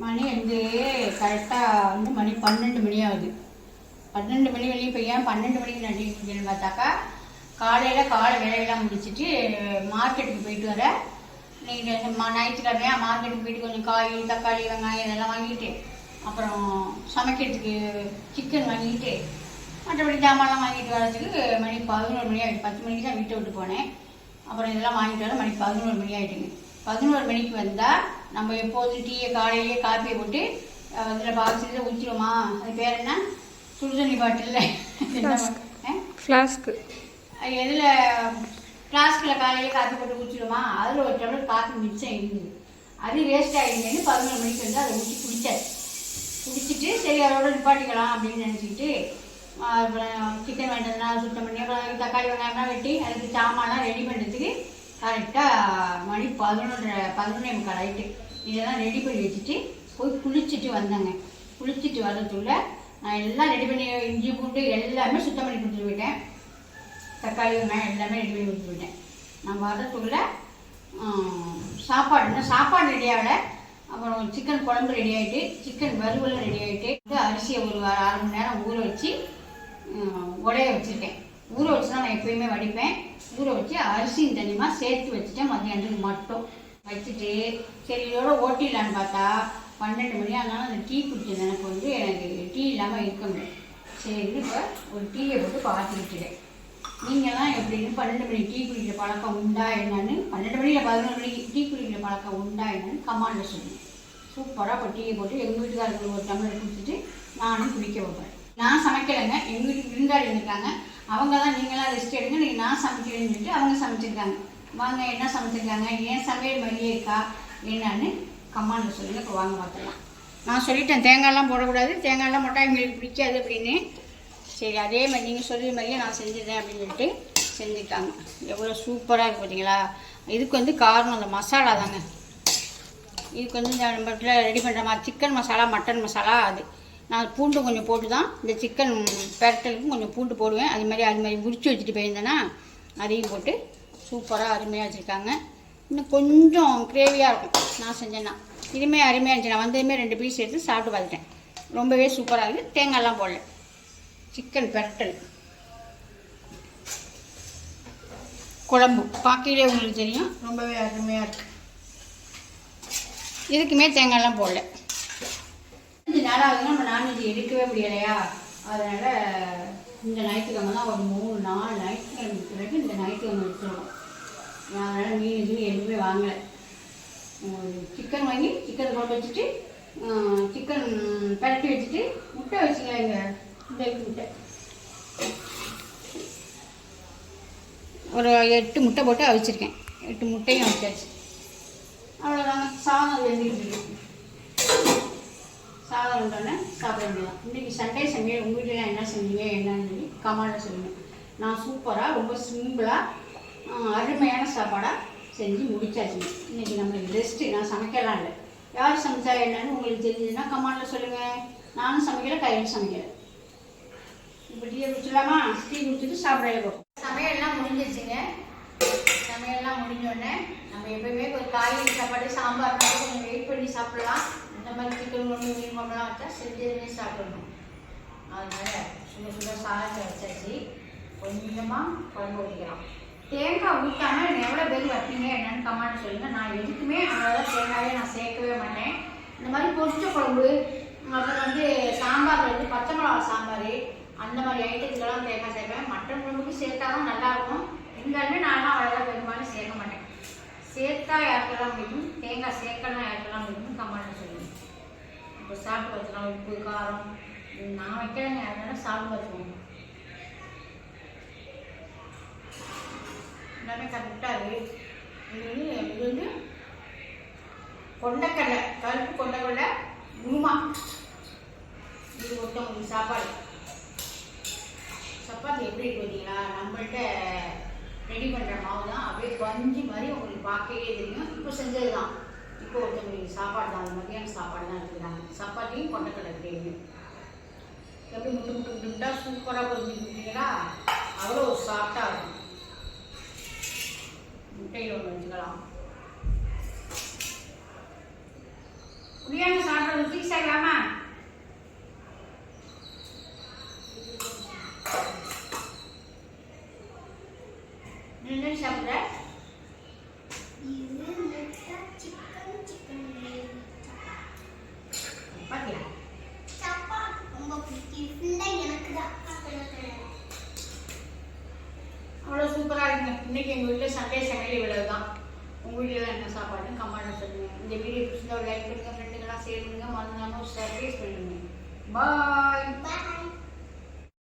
மணி வந்து கரெக்டாக வந்து மணி 12 மணி ஆகுது. 12 மணி வரையும் இப்போ ஏன் 12 மணிக்கு நான் டீ குடிக்கணும்னு பார்த்தாக்கா, காலை வேலையெல்லாம் முடிச்சுட்டு மார்க்கெட்டுக்கு போயிட்டு வர. நீங்கள் ஞாயிற்றுக்கிழமையா மார்க்கெட்டுக்கு போயிட்டு கொஞ்சம் காய், தக்காளி, வெங்காயம் இதெல்லாம் வாங்கிட்டு, அப்புறம் சமைக்கிறதுக்கு சிக்கன் வாங்கிட்டு, மற்றபடி ஜாமான்லாம் வாங்கிட்டு வரதுக்கு மணி 11 மணி ஆகிடுச்சு. 10 மணிக்கு தான் வீட்டை விட்டு போனேன். அப்புறம் இதெல்லாம் வாங்கிட்டு வர மணி 11 மணி ஆகிட்டுங்க. 11 மணிக்கு வந்தால் நம்ம எப்போதும் டீயை காலையிலேயே காப்பியை போட்டு அதில் பாக்ஸில் ஊற்றிடுவோமா, அது பேர் என்ன, சுடுதண்ணி பாட்டிலில் ஃப்ளாஸ்க்கு, எதில் ஃப்ளாஸ்கில் காலையிலே காப்பி போட்டு ஊற்றிடுவோமா, அதில் ஒரு டம்ளர் காப்பி மிச்சம் இருந்தது. அது வேஸ்ட் ஆகிடுங்கன்னு 11 மணிக்கு வந்து அதை ஊற்றி குடிச்சிட்டு சரி அதோட நிப்பாட்டிக்கலாம் அப்படின்னு நினச்சிக்கிட்டு சிக்கன் வேண்டதுனா சுத்தம் பண்ணி அப்புறம் தக்காளி வெங்காயம்லாம் வெட்டி அதுக்கு சாமான்லாம் ரெடி பண்ணுறதுக்கு கரெக்டாக மணி 11:30 ஆகிட்டு. இதெல்லாம் ரெடி பண்ணி வச்சுட்டு போய் குளிச்சுட்டு வந்தேங்க. குளிச்சுட்டு வர்றதுக்குள்ள நான் எல்லாம் ரெடி பண்ணி இஞ்சி பூண்டு எல்லாமே சுத்தம் பண்ணி கொடுத்துட்டு போயிட்டேன். தக்காளி வெங்காயம் எல்லாமே ரெடி பண்ணி கொடுத்துட்டு போயிட்டேன். நான் வர்றதுக்குள்ள சாப்பாடு ரெடி ஆகலை. அப்புறம் சிக்கன் குழம்பு ரெடி ஆகிட்டு, சிக்கன் வறுவலும் ரெடி ஆகிட்டு, அரிசியை ஒரு 1/2 மணி நேரம் ஊற வச்சு உடைய வச்சுருக்கேன். ஊற வச்சு தான் நான் எப்போயுமே வடிப்பேன். ஊற வச்சு அரிசியும் தண்ணியமாக சேர்த்து வச்சுட்டேன். மதியானத்துக்கு மட்டும் வச்சுட்டு சரி இதோட ஓட்டிடலான்னு பார்த்தா 12 மணி ஆனாலும் அந்த டீ குடிச்சது எனக்கு வந்து எனக்கு டீ இல்லாமல் இருக்க முடியும். சரின்னு இப்போ ஒரு டீயை போட்டு பார்த்துக்கிட்டுட்டேன். நீங்கள்லாம் எப்படின்னு 12 மணி டீ குடிக்கிற பழக்கம் உண்டா என்னன்னு, 12 மணியில் 11 மணிக்கு டீ குடிக்கிற பழக்கம் உண்டா என்னன்னு கமாண்டில் சொல்லுங்கள். சூப்பராக இப்போ டீயை போட்டு எங்கள் வீட்டுக்காரருக்கு ஒரு டம்ளர் கொடுத்துட்டு நானும் குடிக்க வைப்பேன். நான் சமைக்கலைங்க, எங்கள் வீட்டுக்கு விருந்தாளி இருக்காங்க. அவங்க தான் நீங்களாம் ரெஸ்ட் எடுங்க, நீங்கள் நான் சமைக்கிறேன்னு சொல்லிட்டு அவங்க சமைச்சிருக்காங்க. வாங்க என்ன சமைச்சிருக்காங்க, ஏன் சமையல் மாதிரியே இருக்கா என்னன்னு கமாண்டில் சொல்லுங்கள். இப்போ வாங்க பார்த்துக்கலாம். நான் சொல்லிட்டேன் தேங்காயெல்லாம் போடக்கூடாது, தேங்காயெல்லாம் போட்டால் எங்களுக்கு பிடிக்காது அப்படின்னு. சரி அதே மாதிரி நீங்கள் சொல்கிற மாதிரியே நான் செஞ்சிடறேன் அப்படின்னு சொல்லிட்டு செஞ்சுருக்காங்க. எவ்வளோ சூப்பராக இருக்குது பார்த்தீங்களா. இதுக்கு வந்து காரணம் அந்த மசாலா தாங்க. இதுக்கு வந்து இந்த நம்ம ரெடி பண்ணுற மாதிரி சிக்கன் மசாலா, மட்டன் மசாலா, அது நான் பூண்டு கொஞ்சம் போட்டு தான் இந்த சிக்கன் பெரட்டலுக்கும் கொஞ்சம் பூண்டு போடுவேன். அது மாதிரி உரிச்சு வச்சுட்டு போயிருந்தேன்னா அதையும் போட்டு சூப்பராக அருமையாக வச்சுருக்காங்க. இன்னும் கொஞ்சம் கிரேவியாக இருக்கும் நான் செஞ்சேன்னா. இதுவுமே அருமையாக இருந்துச்சு. நான் வந்ததுமே 2 பீஸ் எடுத்து சாப்பிட்டு பார்த்துட்டேன். ரொம்பவே சூப்பராக இருக்குது. தேங்காயெல்லாம் போடல. சிக்கன் பெரட்டல் குழம்பு பார்க்கையிலே உங்களுக்கு தெரியும், ரொம்பவே அருமையாக இருக்குது. இதுக்குமே தேங்காயெல்லாம் போடல. 5 நாளாவது நம்ம நான்வெஜ் எடுக்கவே முடியலையா, அதனால் இந்த ஞாயிற்றுக்கிழமை தான் ஒரு 3-4 ஞாயிற்றுக்கிழமை பிறகு இந்த ஞாயிற்றுக்கிழமை எடுத்துருவோம். அதனால் மீன் எதுவும் எதுவுமே வாங்கலை. சிக்கன் வாங்கி சிக்கன் போட்டு வச்சுட்டு சிக்கன் பரட்டி வச்சுட்டு முட்டை வச்சுக்கலாம். இந்த முட்டை ஒரு 8 முட்டை போட்டு அவிச்சிருக்கேன். 8 முட்டையும் அவிச்சாச்சு. அவ்வளோதாங்க. சாதம் வெந்துக்கிட்டு இருக்கு. சாதம் உண்டோன்னே சாப்பிட வேண்டியதான். இன்றைக்கி சண்டே சமையல் உங்கள் வீட்டில் என்ன செஞ்சீங்க என்னன்னு சொல்லி கமெண்டில் சொல்லுங்கள். நான் சூப்பராக ரொம்ப சிம்பிளாக அருமையான சாப்பாடாக செஞ்சு முடிச்சாச்சுங்க. இன்றைக்கி நம்மளுக்கு ரெஸ்ட்டு. நான் சமைக்கலாம் இல்லை. யார் சமைச்சா என்னன்னு உங்களுக்கு தெரிஞ்சதுன்னா கமெண்டில் சொல்லுங்கள். நானும் சமைக்கலை, கையில் சமைக்கலை. இப்போ டீயை குடிச்சிடலாமா? டீ குடிச்சிட்டு சாப்பிட போகும். சமையல்லாம் முடிஞ்சிருச்சுங்க. சமையல்லாம் முடிஞ்சோடனே நம்ம எப்போயுமே ஒரு காய்கறி சாப்பாடு சாம்பார் கொஞ்சம் வெயிட் பண்ணி சாப்பிட்லாம். இந்த மாதிரி சிக்கன் குழம்பு மீன் குழம்புலாம் வச்சா செஞ்சதுமே சாப்பிடணும். அதனால் சுட சாதத்தை வச்சாச்சு. கொஞ்சமாக குழம்பு ஊற்றிக்கலாம். தேங்காய் ஊற்றாமல் எவ்வளோ பேர் வைப்பீங்க என்னென்னு கமெண்ட் சொல்லுங்கள். நான் எதுக்குமே அவ்வளோதான் தேங்காயே நான் சேர்க்கவே மாட்டேன். இந்த மாதிரி பொரிச்ச குழம்பு, அப்புறம் வந்து சாம்பார் வந்து பச்சை மிளகா சாம்பார், அந்த மாதிரி ஐட்டத்துக்கெல்லாம் தேங்காய் சேர்ப்பேன். மட்டன் குழம்புக்கு சேர்த்தா தான் நல்லாயிருக்கும். இங்கே நானும் அவ்வளோதான் பெரும்பாலும் சேர்க்க மாட்டேன். சேர்த்தா யாருக்கெல்லாம் பிடிக்கும், தேங்காய் சேர்க்கலாம் யாருக்கெல்லாம் பிடிக்கும் கமெண்ட் சொல்லுங்கள். இப்போ சாப்பிட்டு வச்சுக்கலாம். உப்பு காரம் நான் வைக்கிறேங்க, அதனால சாப்பிட்டு வச்சுக்கோங்க. எல்லாமே கரெக்டாக இருக்குது. இது வந்து கொண்டக்கடலை, கருப்பு கொண்டக்கடலை குருமா. இது ஒருத்தவங்களுக்கு சாப்பாடு. சப்பாத்தி எப்படி இருக்கு பார்த்தீங்களா, நம்மள்கிட்ட ரெடி பண்ணுற மாவு தான். அப்படியே பஞ்சு மாதிரி உங்களுக்கு பார்க்கவே தெரியும். இப்போ செஞ்சது தான். இப்போ ஒருத்தவங்களுக்கு சாப்பாடு தான், அது மதியான சாப்பாடு தான் எடுத்துக்கிறாங்க. சப்பாத்தியும் கொண்டக்கடலை கிரேவியும் எப்படி முட்டு சூப்பராக கொஞ்சம் கொடுத்தீங்களா, அவ்வளோ சாஃப்டாக இருக்கும். முட்டையில் ஒன்று வச்சுக்கலாம். பிரியாணி சாப்பிட்றது சாப்பிடலாமா? என்ன சாப்பிட்ற? பாத்தியா? அவ்வளோ சூப்பராக இருக்குங்க. இன்னைக்கு எங்கள் வீட்டில் சண்டே சமையல் இவ்வளவு தான். உங்கள் வீட்டில் என்ன சாப்பாடுன்னு கமெண்ட் சொல்லுங்க. இந்த வீடியோ பிடிச்சிருந்தா லைக் பண்ணுங்க, ஃப்ரெண்டுங்கெல்லாம் ஷேர் பண்ணுங்க, மறந்துடாம சர்ப்ரைஸ் பண்ணுங்க. பாய்.